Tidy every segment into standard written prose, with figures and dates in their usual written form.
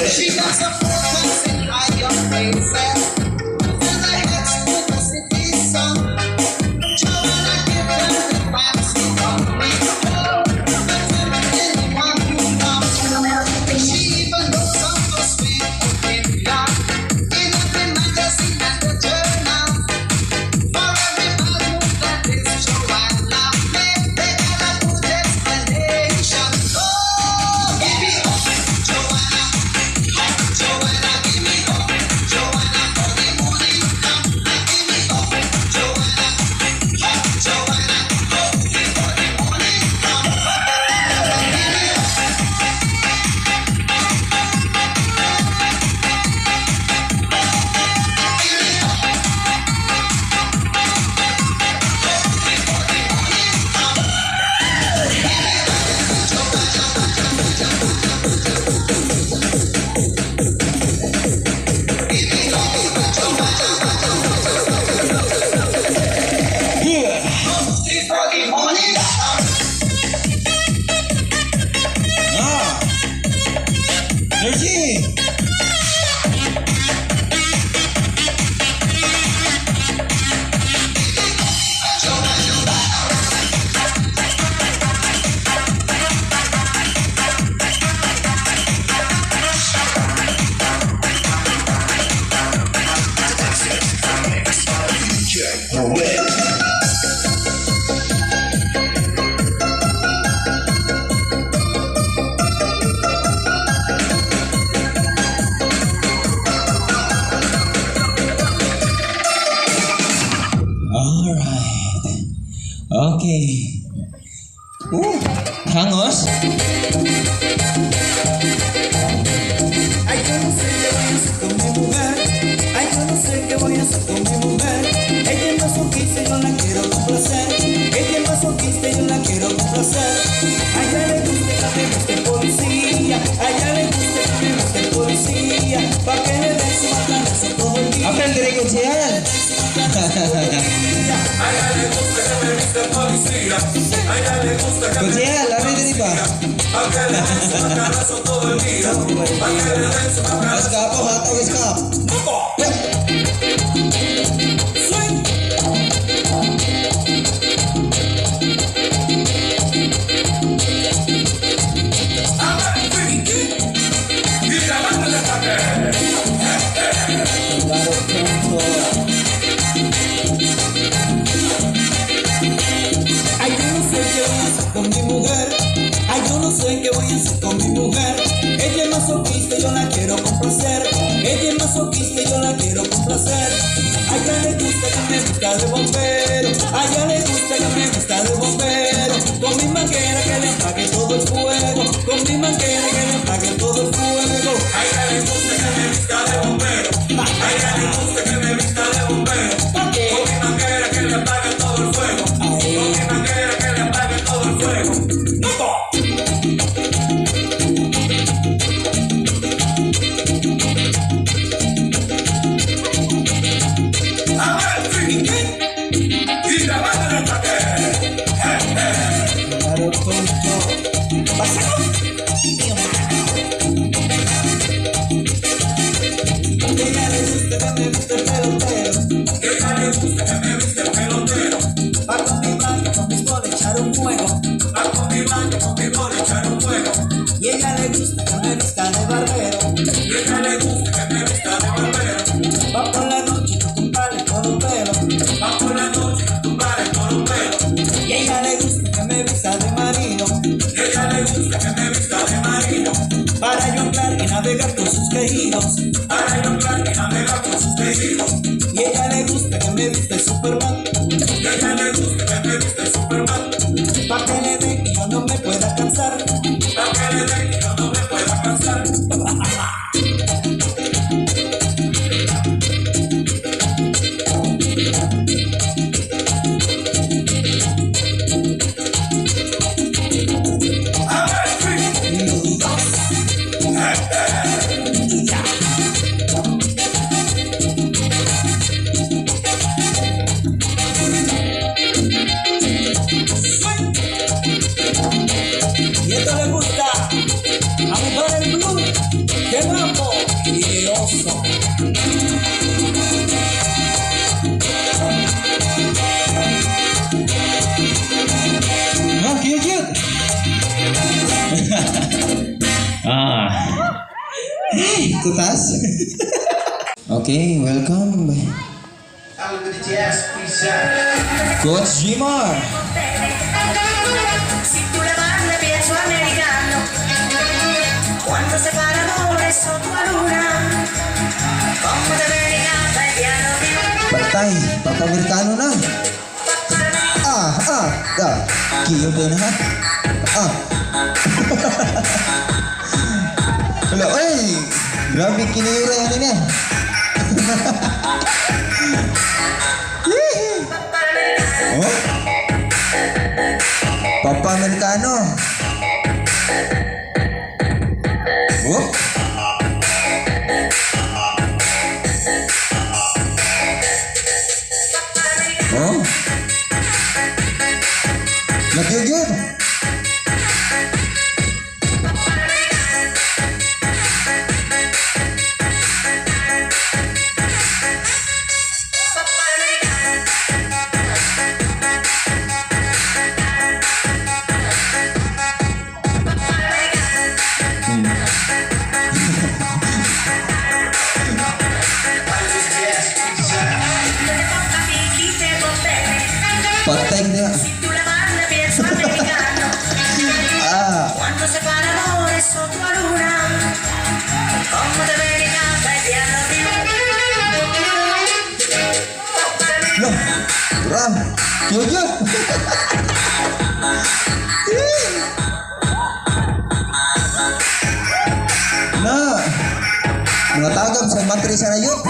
She does a focus in higher places. When I head to the city sun, Joanna give them the vibes to come me. Anyone who comes, she even knows how to speak in God. In every magazine and the journal, for every man that is Joanna, they got a good explanation. Oh, give it up, Joanna. Joanna, give me up. Joanna, for the morning come and give me up. Joanna, Joanna, for the morning come. Give me up. Before the morning come. Ah, Georgie. Alright. Okay. Hangos. Ay, yo no sé qué voy a hacer con mi mujer. Ay, yo no sé qué voy a hacer con mi mujer. Ella es masoquista y yo la quiero complacer. Ella es masoquista y yo la quiero complacer. A ella le gusta que me guste el policía. A ella le gusta que me guste el policía. Pa' que le den su macanazo todo el día. Aprenderé con Cheal. A ella le gusta que me viste el policía. A ella le gusta que Con me Cheal, aprenderé pa. pa' que le den su macanazo todo el día. Pa' que le den su macanazo. Escapo, hato, escapo. Swing. Y la banda de ataque. Claro, pronto. Ay, yo no sé qué voy a hacer con mi mujer. Ay, yo no sé qué voy a hacer con mi mujer. Ella es masoquista y yo la quiero complacer. Ella es masoquista y yo la quiero complacer. A ella le gusta que me gusta de bombero. A ella le gusta que me gusta de bombero. Con mi manguera que le apague todo el fuego. Con mi manguera que le apague todo el fuego. A ella le gusta que me vista de bombero. A ella le gusta que me vista de bombero. ¿Para qué? Con mi manguera que le apague todo el fuego. Con mi manguera que le apague todo el fuego. A ver, sí. Y la banda de ataque. Claro, tonto. Pásalo. A ella le gusta que me guste el pelotero. A ella le gusta que me viste el pelotero. Va con mi baño, con mis bolas, echar un fuego. Va con mi baño, con mi bola, echar un fuego. Y ella le gusta que me vista de barbero. Y a ella le gusta que me vista de barbero. Va por la noche con tu palo y con un pelo. Va por la noche a tu padre con un pelo. Y ella le gusta que me vista de marino. Y a ella le gusta que me vista de marino. Para yo entrar y navegar con sus quejidos. Para yo entrar y navegar con sus tejidos. Y ella le gusta que me viste Superman. Y a ella le gusta que me viste Superman. Pa' que le dé y yo no me pueda cansar. Pa' que le dé y yo no me pueda cansar. Jud. Tutas. Okay, welcome. Algo de jazz, please. Coach Jimar. Si tú la banda pienso americano, cuando se para l'amore sotto la luna, como te americana e piano Patay, papa-Amerikano na. Kiyo din ha. Wala, oy. Grabe kinira yan niya. Oh? Papa-Amerikano. Oh? Oh? Nagyugyug. Patay na. si tú la banda pienso americano, cuando se para l'amore sotto la luna, como te americana e piano Loh, Ram, Gyugyug. Na, mga tagab sa matri sa nayot.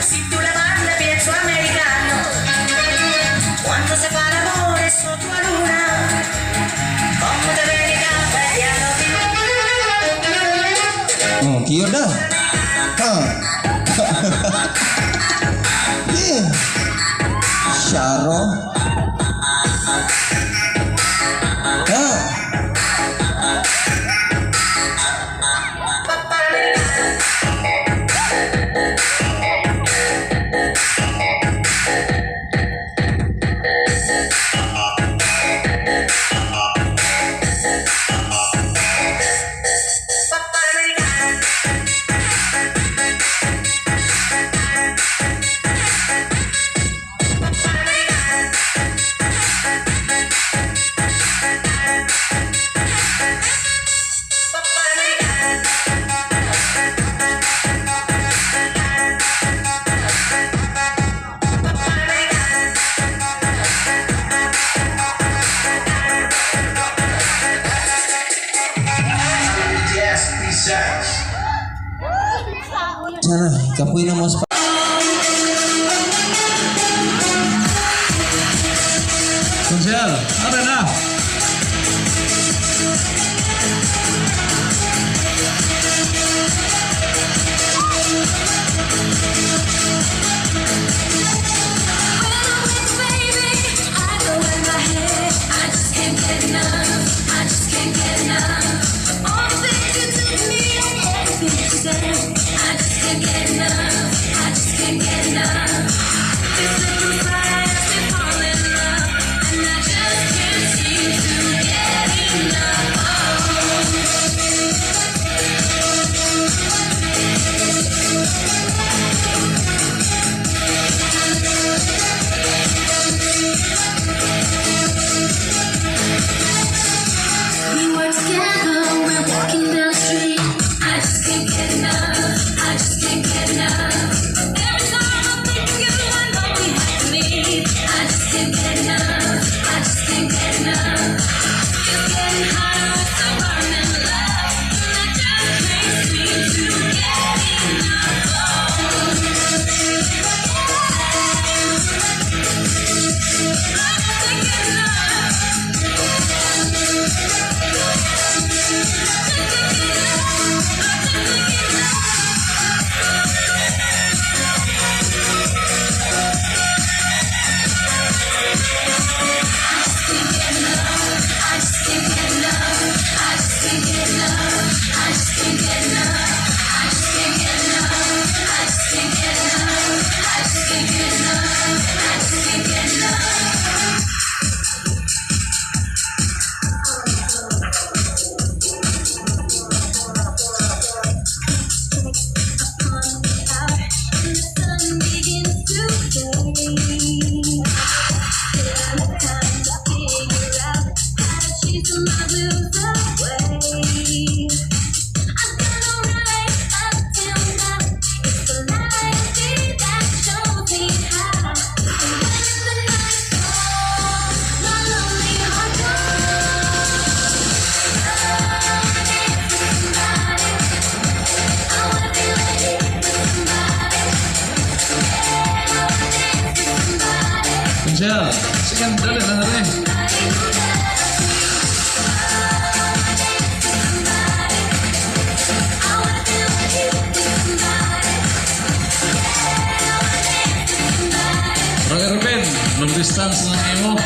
si tú la banda pienso americano, cuando se para l'amore sotto la luna, como te americana e piano Oh, kiyo na. Sharo. Sana, kapoy na mas Konsehal, ada na. eh. Bro Erben, long distance ng emo.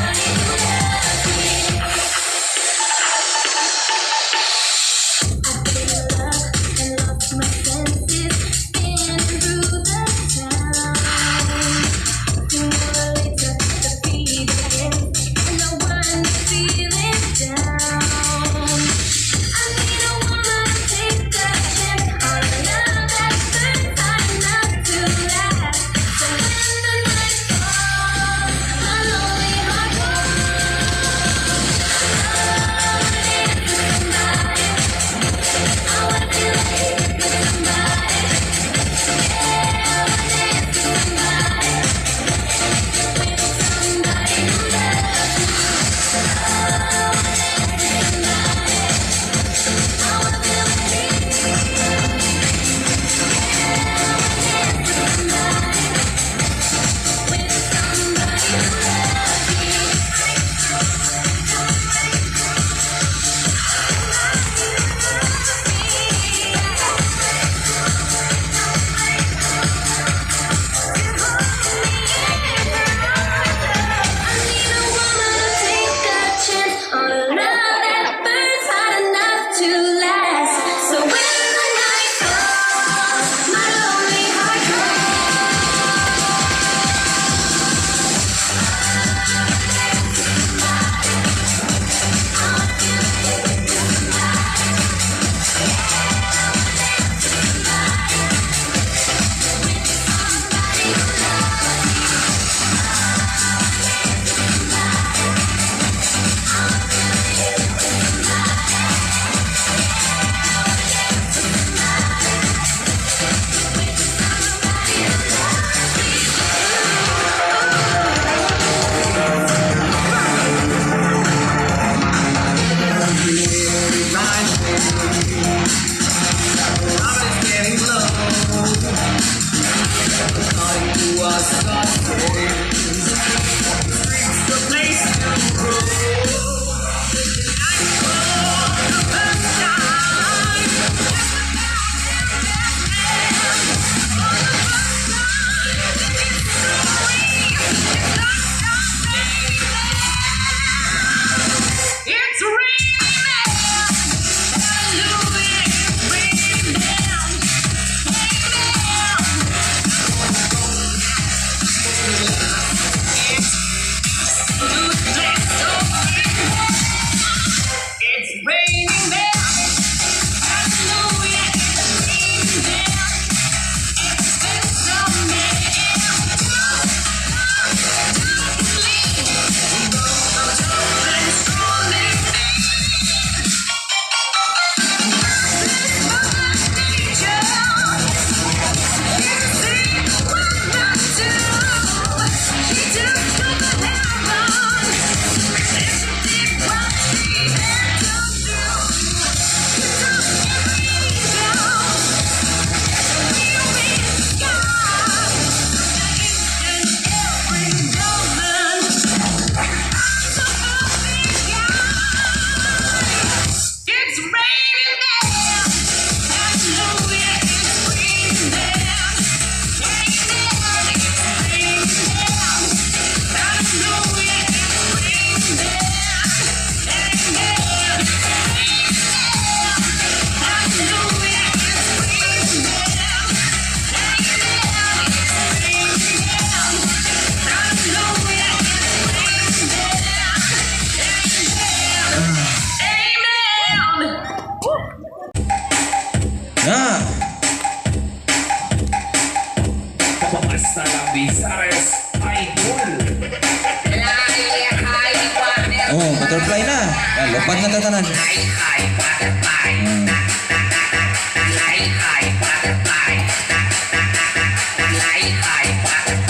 Oh, butterfly na. Yan, lupad na tatanan.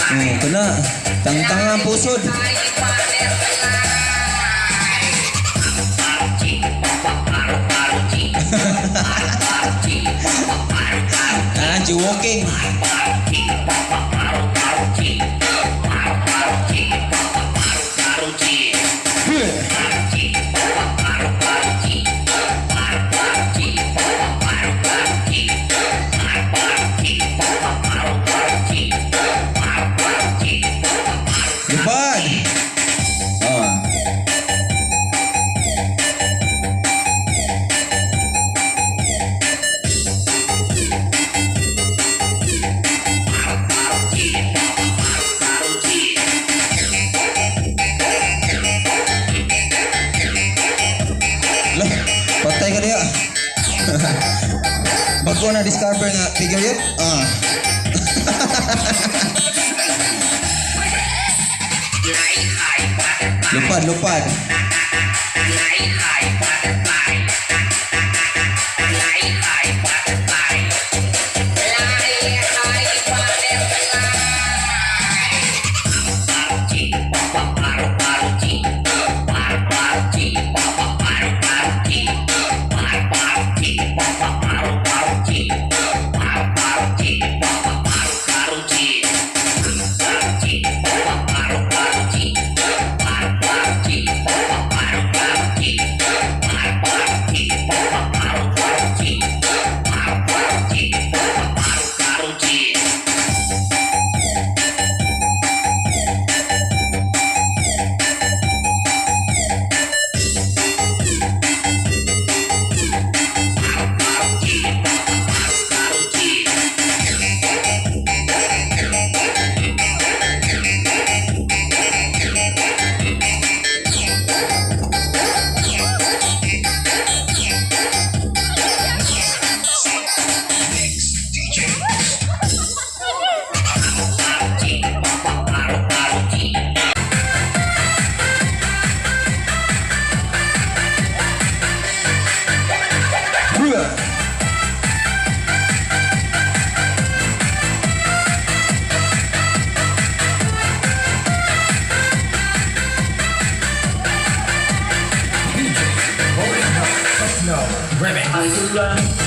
Oh, ito na. Tangtang ang pusod. Walking. Lupad! Oh. Lah, patay ka diya. Bago na discover nga figure yun. Ah. Lupad, lupad. Remix.